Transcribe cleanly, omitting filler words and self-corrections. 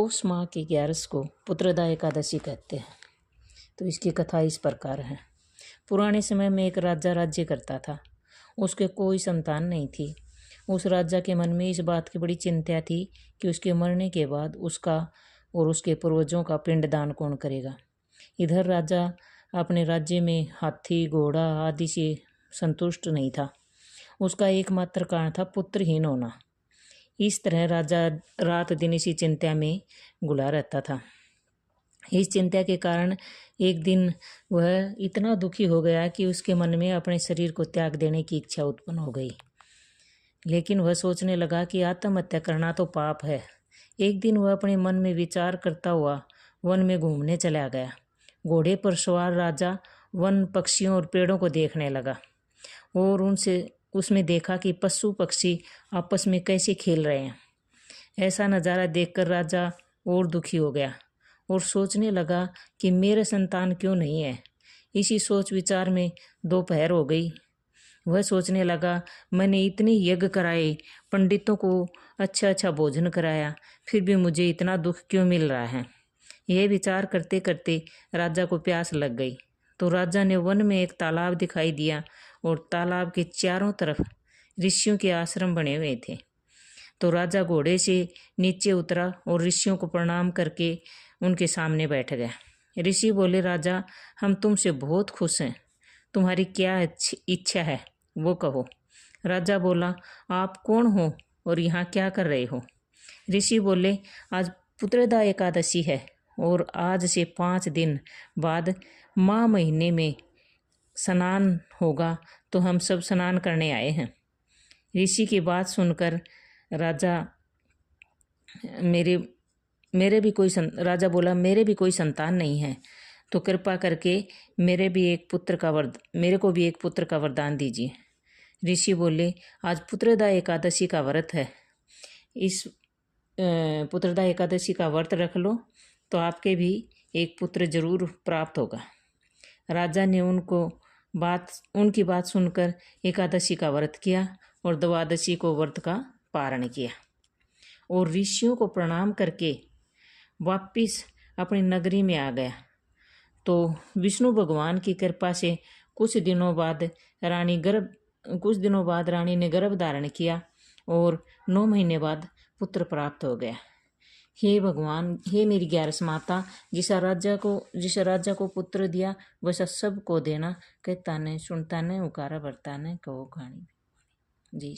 पौष माह की 11 को पुत्रदा एकादशी कहते हैं। तो इसकी कथा इस प्रकार है। पुराने समय में एक राजा राज्य करता था। उसके कोई संतान नहीं थी। उस राजा के मन में इस बात की बड़ी चिंता थी कि उसके मरने के बाद उसका और उसके पूर्वजों का पिंडदान कौन करेगा। इधर राजा अपने राज्य में हाथी घोड़ा आदि से संतुष्ट नहीं था। उसका एकमात्र कारण था पुत्रहीन होना। इस तरह राजा रात दिन इसी चिंता में घुला रहता था। इस चिंता के कारण एक दिन वह इतना दुखी हो गया कि उसके मन में अपने शरीर को त्याग देने की इच्छा उत्पन्न हो गई। लेकिन वह सोचने लगा कि आत्महत्या करना तो पाप है। एक दिन वह अपने मन में विचार करता हुआ वन में घूमने चला गया। घोड़े पर सवार राजा वन पक्षियों और पेड़ों को देखने लगा और उसमें देखा कि पशु पक्षी आपस में कैसे खेल रहे हैं। ऐसा नज़ारा देखकर राजा और दुखी हो गया और सोचने लगा कि मेरे संतान क्यों नहीं है। इसी सोच विचार में दोपहर हो गई। वह सोचने लगा, मैंने इतने यज्ञ कराए, पंडितों को अच्छा अच्छा भोजन कराया, फिर भी मुझे इतना दुख क्यों मिल रहा है। यह विचार करते करते राजा को प्यास लग गई। तो राजा ने वन में एक तालाब दिखाई दिया और तालाब के चारों तरफ ऋषियों के आश्रम बने हुए थे। तो राजा घोड़े से नीचे उतरा और ऋषियों को प्रणाम करके उनके सामने बैठ गया। ऋषि बोले, राजा, हम तुमसे बहुत खुश हैं। तुम्हारी क्या इच्छा है वो कहो। राजा बोला, आप कौन हो और यहाँ क्या कर रहे हो। ऋषि बोले, आज पुत्रदा एकादशी है और आज से 5 दिन बाद माह महीने में स्नान होगा, तो हम सब स्नान करने आए हैं। ऋषि की बात सुनकर राजा राजा बोला, मेरे भी कोई संतान नहीं है, तो कृपा करके मेरे को भी एक पुत्र का वरदान दीजिए। ऋषि बोले, आज पुत्रदा एकादशी का व्रत है। इस पुत्रदा एकादशी का व्रत रख लो तो आपके भी एक पुत्र जरूर प्राप्त होगा। राजा ने उनकी बात सुनकर एकादशी का व्रत किया और द्वादशी को व्रत का पारण किया और ऋषियों को प्रणाम करके वापिस अपनी नगरी में आ गया। तो विष्णु भगवान की कृपा से कुछ दिनों बाद रानी ने गर्भ धारण किया और 9 महीने बाद पुत्र प्राप्त हो गया। हे भगवान, हे मेरी 11 माता, जिस राजा को पुत्र दिया वैसा सबको देना। कहता नहीं, सुनता नहीं, उकारा भरता नहीं, कहो कहानी। जी।